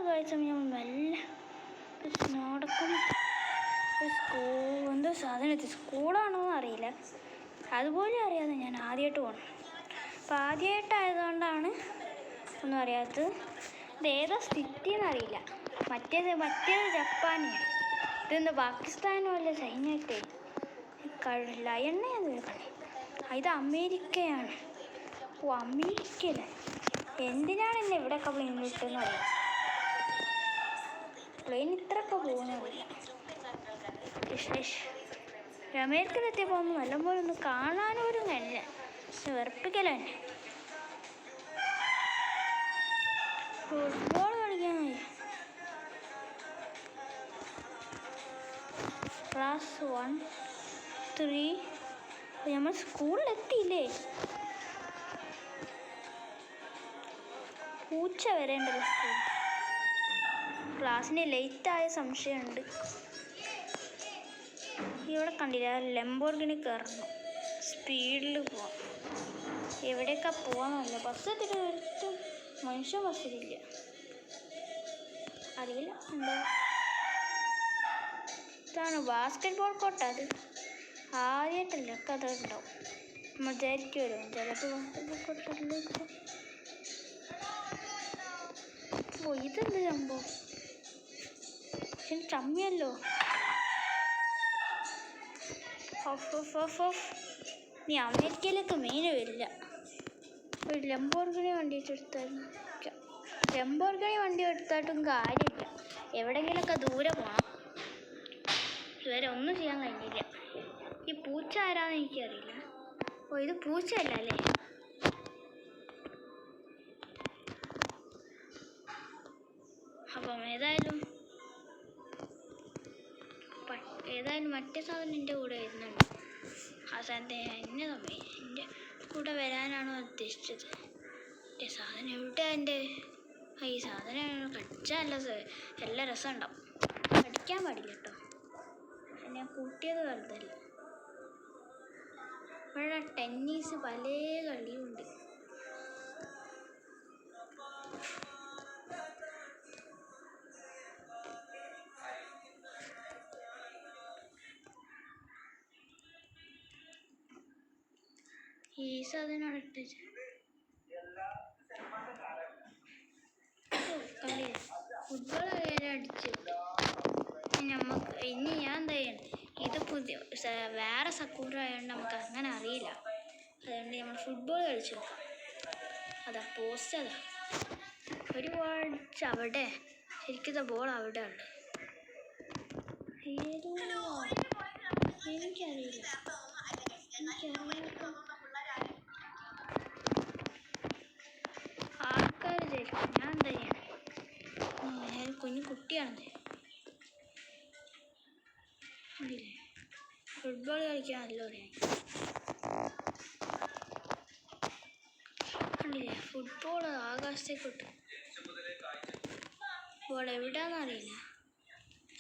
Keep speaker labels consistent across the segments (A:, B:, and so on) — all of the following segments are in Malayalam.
A: കഴിച്ച ഞാൻ മെല്ലെ നടക്കും. എന്തോ സാധനം എത്തി, സ്കൂളാണോ എന്ന് അറിയില്ല, അതുപോലെ അറിയാതെ ഞാൻ ആദ്യമായിട്ട് പോകണം. അപ്പോൾ ആദ്യമായിട്ടായതുകൊണ്ടാണ് ഒന്നും അറിയാത്തത്. ഇത് ഏതാ സിറ്റി എന്നറിയില്ല. മറ്റേത് ജപ്പാനാണ്, ഇതെന്താ പാകിസ്ഥാനോ അല്ല ചൈനയൊക്കെ. എണ്ണയത് കളി. ഇത് അമേരിക്കയാണ്. ഓ, അമേരിക്കയിലെ എന്തിനാണ് എന്നെ ഇവിടെയൊക്കെ പ്ലെയിൻ കിട്ടുമെന്ന് അറിയാം. പ്ലെയിൻ ഇത്രയൊക്കെ പോകുന്നില്ല. അമേരിക്കയിലെത്തിയപ്പോൾ ഒന്ന് നല്ലപോലെ ഒന്ന് കാണാനൊരു നല്ല വെറുപ്പിക്കല തന്നെ. ഫുട്ബോൾ കളിക്കാൻ ക്ലാസ് 1, 3 നമ്മൾ സ്കൂളിലെത്തിയില്ലേ? പൂച്ച വരേണ്ടല്ലോ സ്കൂൾ. ക്ലാസ്സിന് ലേറ്റായ സംശയമുണ്ട്. ഇവിടെ കണ്ടില്ല, ലംബോർഗിനി കയറണം, സ്പീഡിൽ പോവാം. എവിടെയൊക്കെ പോകാമെന്നല്ല, ബസ് എത്തിയിട്ട് മനുഷ്യ ബസ്സിലില്ല, അറിയില്ല എന്താ. ഇതാണ് ബാസ്കറ്റ് ബോൾ കോർട്ട്. അത് ആദ്യമായിട്ടല്ല കഥ ഉണ്ടാവും. നമ്മൾ വിചാരിക്കുമല്ലോ ചിലപ്പോൾ ബാസ്കറ്റ് ബോൾ കോർട്ടിലേക്ക്. ഓ, ഇതെന്ത് സംഭവം? പക്ഷെ ചമ്മിയല്ലോ. നീ അമേരിക്കയിലേക്ക് മെയിൻ വരില്ല. ഒരു ലംബോർഗിനി വണ്ടി എടുത്തായിരുന്നു. ലംബോർഗിനി വണ്ടി എടുത്തായിട്ടും കാര്യമില്ല, എവിടെയെങ്കിലുമൊക്കെ ദൂരെ പോകണം. ഇതുവരെ ഒന്നും ചെയ്യാൻ കഴിഞ്ഞില്ല. ഈ പൂച്ച ആരാന്ന് എനിക്കറിയില്ല. ഓ, ഇത് പൂച്ചയല്ല അല്ലേ? അപ്പം ഏതായാലും മറ്റേ സാധനം എൻ്റെ കൂടെ വരുന്നുണ്ട്. ആ സാധനത്തെ എൻ്റെ കൂടെ വരാനാണോ ഉദ്ദേശിച്ചത്? എൻ്റെ സാധനം എവിടെ? ഈ സാധനം കടിച്ചാൽ നല്ല രസമുണ്ടാവും. കടിക്കാൻ പാടില്ല കേട്ടോ, ഞാൻ കൂട്ടിയത് വെറുതല്ല. ഇവിടെ ടെന്നീസ് പല കളിയുണ്ട്. ഈ സാധനം ഇട്ടിട്ട് ഫുട്ബോൾ അടിച്ചു നമുക്ക്. ഇനി ഞാൻ എന്താ ചെയ്യണം, ഇത് വേറെ സക്കൂർ ആയതുകൊണ്ട് നമുക്ക് അങ്ങനെ അറിയില്ല. അതുകൊണ്ട് നമ്മൾ ഫുട്ബോൾ കളിച്ചു നോക്കാം. അതാ പോസ്റ്റ്, അതാ ഒരുപാട് അവിടെ ശരിക്കും ബോൾ അവിടെ ഉണ്ട്. എനിക്കറിയില്ല. ആൾക്കാർ ചോദിക്കും ഞാൻ എന്താ ചെയ്യണം. ഞാൻ കുഞ്ഞു കുട്ടിയാണെന്ന് കണ്ടില്ലേ? ഫുട്ബോൾ കളിക്കാൻ നല്ലോണം കണ്ടില്ലേ? ഫുട്ബോൾ ആകാശത്തേക്ക് ഇട്ടു. ബോൾ എവിടെയാണെന്നറിയില്ല.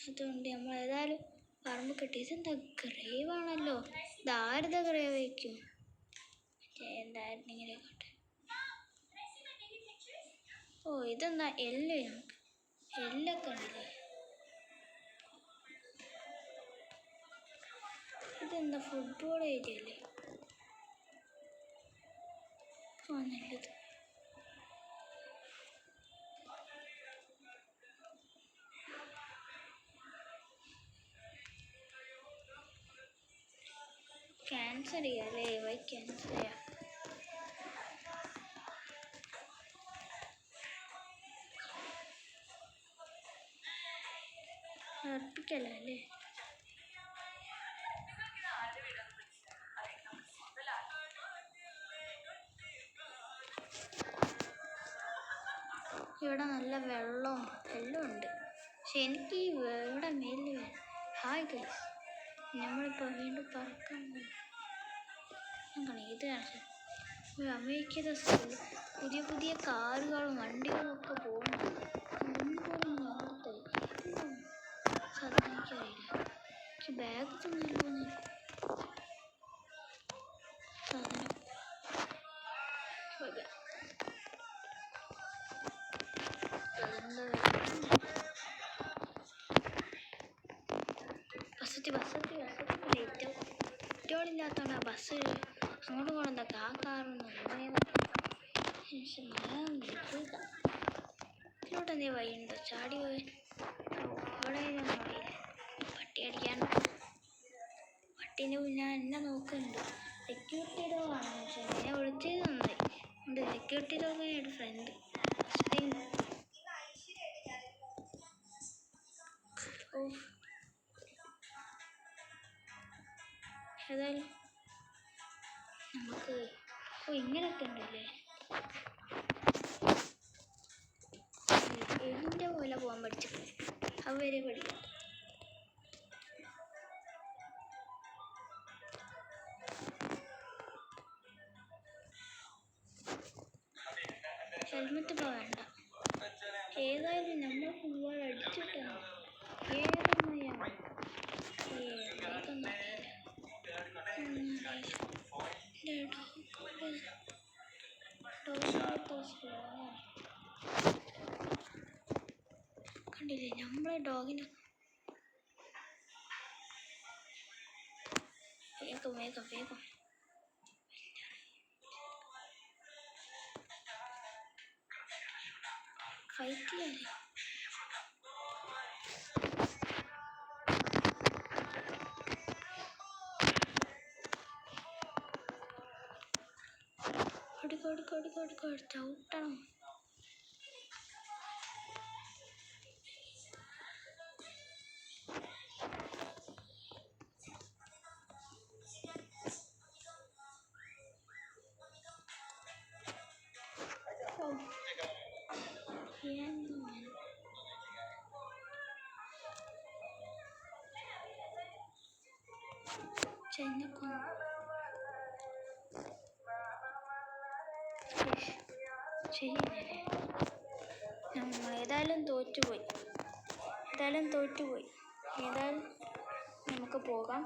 A: അതുകൊണ്ട് നമ്മൾ ഏതായാലും പറമ്പ് കിട്ടി. ഇതെന്താ ഗ്രേവാണല്ലോ? ഇതാരുടെ ഗ്രേവ് വയ്ക്കും? എന്തായിരുന്നു ഇങ്ങനെ കോട്ടെ? ഓ, ഇതെന്താ എല്ല്? എല്ലൊക്കെ ഉണ്ടല്ലേ? ഇതെന്താ ഫുട്ബോൾ ഏരിയ അല്ലേ? ആ, നല്ലത്. ക്യാൻസൽ ചെയ്യാം അല്ലേ? ക്യാൻസൽ ചെയ്യാം. അർപ്പിക്കല്ല അല്ലേ? ഇവിടെ നല്ല വെള്ളവും എല്ലാം ഉണ്ട്. പക്ഷെ എനിക്ക് ഇവിടെ മേലിൽ ഹായ് ഗൈസ്, നമ്മളിപ്പോൾ വീണ്ടും പറക്കാൻ പോകും. ഇത് അമേരിക്കയിലെ പുതിയ പുതിയ കാറുകളും വണ്ടികളും ഒക്കെ പോകുന്നു. സാധാരണ എനിക്കറിയില്ല. എനിക്ക് ബാഗ് തന്നില്ല സാധനം. എന്താ ബസ്സെത്തി ലേറ്റ് കുട്ടികളില്ലാത്തതുകൊണ്ട് ആ ബസ് അങ്ങോട്ട് പോകണം ആ കാറൊന്നും ഇതിലോട്ട് എന്തേ വഴിയുണ്ടോ ചാടി പോയി ഇവിടെ പട്ടി അടിക്കാൻ പട്ടീൻ്റെ പിന്നെ എന്നെ നോക്കുന്നുണ്ട് സെക്യൂരിറ്റി ഡോഗാണ് പക്ഷേ എന്നെ വിളിച്ചത് നന്നായി ഉണ്ട് സെക്യൂരിറ്റി ഡോഗ് എൻ്റെ ഫ്രണ്ട് ഏതായാലും നമുക്ക് ഇങ്ങനെയൊക്കെ ഉണ്ടല്ലേ എലിൻ്റെ പോലെ പോകാൻ പഠിച്ചു അവരെ പഠിക്കും ഹെൽമെറ്റ് ഇപ്പോൾ വേണ്ട ഏതായാലും നമ്മൾ ഫുട്ബോൾ അടിച്ചിട്ടാണ് ഏതൊന്നും കണ്ടില്ലേ നമ്മളെ ഡോഗിനെ വേഗം ഫൈറ്റ് ചെയ്യാതെ ചവിട്ടണം ശരിയല്ലേ നമ്മൾ ഏതായാലും തോറ്റുപോയി ഏതായാലും നമുക്ക് പോകാം.